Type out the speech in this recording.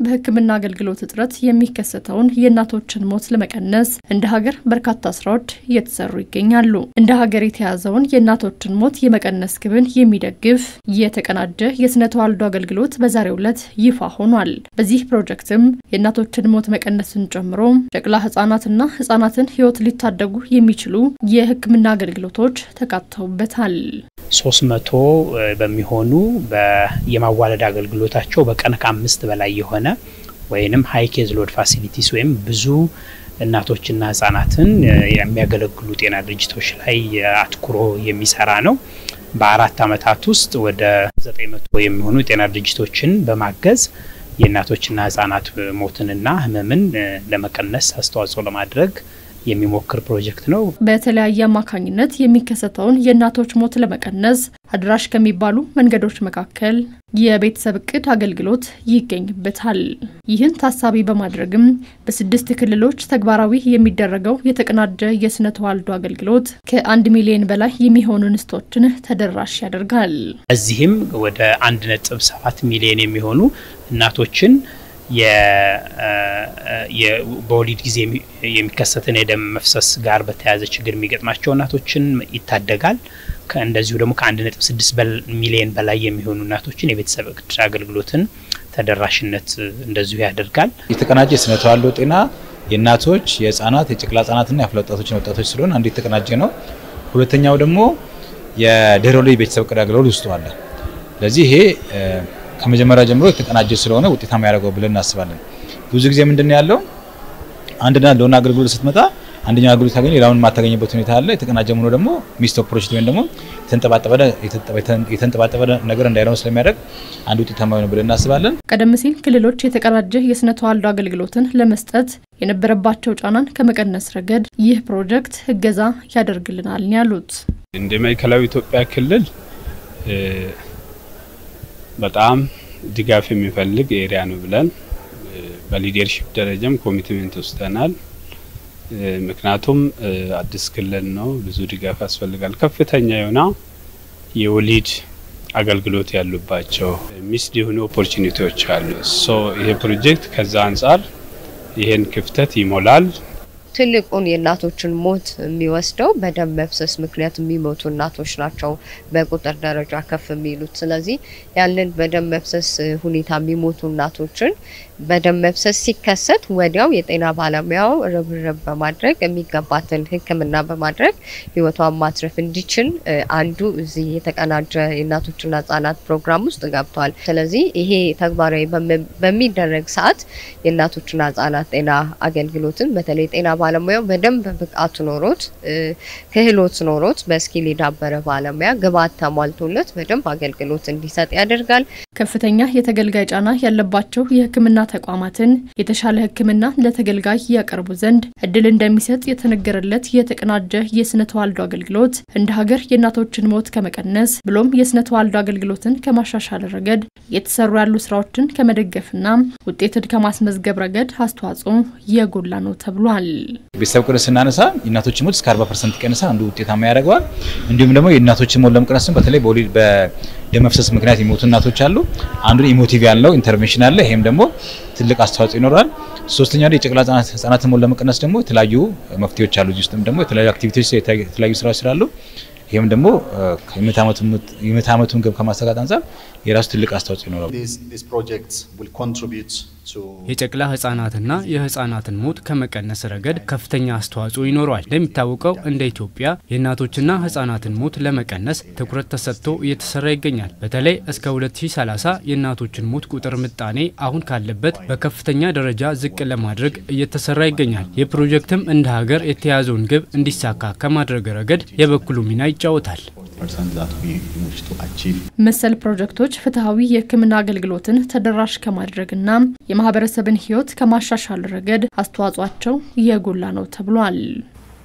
በሕክምና አገልግሎት እጥረት የሚከሰተውን የእናቶችን ሞት ለመቀነስ እንደ ሀገር በርካታ ስራዎች እየተሰሩ ይገኛሉ። እንደ ሀገር የተያዘውን የእናቶችን ሞት የመቀነስ ግብን የሚደግፍ የተቀናጀ የስነ ተዋልዶ አገልግሎት በዛሬው ዕለት ይፋ ሆኗል። በዚህ ፕሮጀክትም የእናቶችን ሞት መቀነስን ጨምሮ ጨቅላ ህጻናትን ህይወት ሊታደጉ የሚችሉ የሕክምና አገልግሎቶች ተካተውበታል። 300 በሚሆኑ የማዋለድ አገልግሎታቸው በቀን ከ5 በላይ የሆነ ወይንም ሃይ ኬዝ ሎድ ፋሲሊቲስ ወይም ብዙ እናቶችና ህጻናትን የሚያገለግሉ ጤና ድርጅቶች ላይ አትኩሮ የሚሰራ ነው። በ4 አመታት ውስጥ ወደ 900 የሚሆኑ ጤና ድርጅቶችን በማገዝ የእናቶችና ህጻናት ሞትንና ህመምን ለመቀነስ አስተዋጽኦ ለማድረግ የሚሞክር ፕሮጀክት ነው። በተለያየ አማካኝነት የሚከሰተውን የእናቶች ሞት ለመቀነስ አድራሽ ከሚባሉ መንገዶች መካከል የቤተሰብ እቅድ አገልግሎት ይገኝበታል። ይህን ታሳቢ በማድረግም በ6 ክልሎች ተግባራዊ የሚደረገው የተቀናጀ የስነ ተዋልዶ አገልግሎት ከ1 ሚሊዮን በላይ የሚሆኑ እንስቶችን ተደራሽ ያደርጋል። እዚህም ወደ 1.7 ሚሊዮን የሚሆኑ እናቶችን በወሊድ ጊዜ የሚከሰተን የደም መፍሰስ ጋር በተያያዘ ችግር የሚገጥማቸው እናቶችን ይታደጋል። እንደዚሁ ደግሞ ከ1.6 ሚሊዮን በላይ የሚሆኑ እናቶችን የቤተሰብ እቅድ አገልግሎትን ተደራሽነት እንደዚሁ ያደርጋል። የተቀናጀ የስነ ተዋልዶ ጤና የእናቶች የህፃናት የጨቅላ ህጻናትና የአፍላ ወጣቶች ስለሆነ አንድ የተቀናጀ ነው። ሁለተኛው ደግሞ የድህረ ወሊድ ቤተሰብ እቅድ አገልግሎት ውስጥ አለ። ስለዚህ ይሄ ከመጀመሪያ ጀምሮ የተቀናጀ ስለሆነ ውጤታማ ያደርገው ብለን እናስባለን። ብዙ ጊዜ ምንድነው ያለው አንድና ለሆነ አገልግሎት ስትመጣ አንደኛው አገልግሎት ታገኝ ሌላውን ማታገኝበት ሁኔታ አለ። የተቀናጀ ሆኖ ደግሞ ሚስ ኦፕሬሽን ወይም ደግሞ የተንጠባጠበ ነገር እንዳይሆን ስለሚያደርግ አንድ ውጤታማ ነው ብለን እናስባለን። ቀደም ሲል ክልሎች የተቀናጀ የስነ ተዋልዶ አገልግሎትን ለመስጠት የነበረባቸው ጫናን ከመቀነስ ረገድ ይህ ፕሮጀክት እገዛ ያደርግልናል ያሉት እንደ ማዕከላዊ ኢትዮጵያ ክልል በጣም ድጋፍ የሚፈልግ ኤሪያ ነው ብለን በሊደርሺፕ ደረጃም ኮሚትመንት ወስደናል። ምክንያቱም አዲስ ክልል ነው፣ ብዙ ድጋፍ ያስፈልጋል። ከፍተኛ የሆነ የወሊድ አገልግሎት ያሉባቸው ሚስድ የሆኑ ኦፖርቹኒቲዎች አሉ። ይሄ ፕሮጀክት ከዛ አንፃር ይሄን ክፍተት ይሞላል። ትልቁን የእናቶችን ሞት የሚወስደው በደም መፍሰስ ምክንያት የሚሞቱ እናቶች ናቸው በቁጥር ደረጃ ከፍ የሚሉት። ስለዚህ ያንን በደም መፍሰስ ሁኔታ የሚሞቱ እናቶችን በደም መፍሰስ ሲከሰት ወዲያው የጤና ባለሙያው ርብርብ በማድረግ የሚገባትን ሕክምና በማድረግ ህይወቷን ማትረፍ እንዲችል አንዱ እዚህ የተቀናጀ የእናቶችና ህጻናት ፕሮግራም ውስጥ ገብቷል። ስለዚህ ይሄ ተግባራዊ በሚደረግ ሰዓት የእናቶችና ህጻናት ጤና አገልግሎትን በተለይ ጤና ባለሙያው በደንብ ብቃቱ ኖሮት ክህሎት ኖሮት በስኪል የዳበረ ባለሙያ ግብዓት ተሟልቶለት በደንብ አገልግሎት እንዲሰጥ ያደርጋል። ከፍተኛ የተገልጋይ ጫና ያለባቸው የሕክምና ተቋማትን የተሻለ ሕክምና ለተገልጋይ ያቀርቡ ዘንድ እድል እንደሚሰጥ የተነገረለት የተቀናጀ የስነ ተዋልዶ አገልግሎት እንደ ሀገር የእናቶችን ሞት ከመቀነስ ብሎም የስነ ተዋልዶ አገልግሎትን ከማሻሻል ረገድ የተሰሩ ያሉ ስራዎችን ከመደገፍና ውጤትን ከማስመዝገብ ረገድ አስተዋጽኦ የጎላ ነው ተብሏል። ቤተሰብ እቅድ ስናነሳ የእናቶችን ሞት እስከ 40% ይቀንሳል፣ አንዱ ውጤታማ ያደርገዋል። እንዲሁም ደግሞ የእናቶችን ሞት ለመቀነስ በተለይ በወሊድ በደም መፍሰስ ምክንያት የሚሞቱ እናቶች አሉ። አንዱ ኢሞቲቭ ያለው ኢንተርቬንሽን አለ፣ ይሄም ደግሞ ትልቅ አስተዋጽኦ ይኖራል። ሶስተኛው የጨቅላ ህጻናትን ሞት ለመቀነስ ደግሞ የተለያዩ መፍትሄዎች አሉ። እዚህ ውስጥም ደግሞ የተለያዩ አክቲቪቲዎች የተለያዩ ስራዎች ስላሉ ይሄም ደግሞ የመታመቱን ግብ ከማስተካከል አንፃር የራሱ ትልቅ አስተዋጽኦ ይኖራል። የጨቅላ ህጻናትና የህጻናትን ሞት ከመቀነስ ረገድ ከፍተኛ አስተዋጽኦ ይኖራል። እንደሚታወቀው እንደ ኢትዮጵያ የእናቶችና ህጻናትን ሞት ለመቀነስ ትኩረት ተሰጥቶ እየተሰራ ይገኛል። በተለይ እስከ 2030 የእናቶችን ሞት ቁጥር ምጣኔ አሁን ካለበት በከፍተኛ ደረጃ ዝቅ ለማድረግ እየተሰራ ይገኛል። የፕሮጀክትም እንደ ሀገር የተያዘውን ግብ እንዲሳካ ከማድረግ ረገድ የበኩሉ ሚና ይጫወታል። መሰል ፕሮጀክቶች ፍትሃዊ የሕክምና አገልግሎትን ተደራሽ ከማድረግና የማህበረሰብን ህይወት ከማሻሻል ረገድ አስተዋጽኦአቸው የጎላ ነው ተብሏል።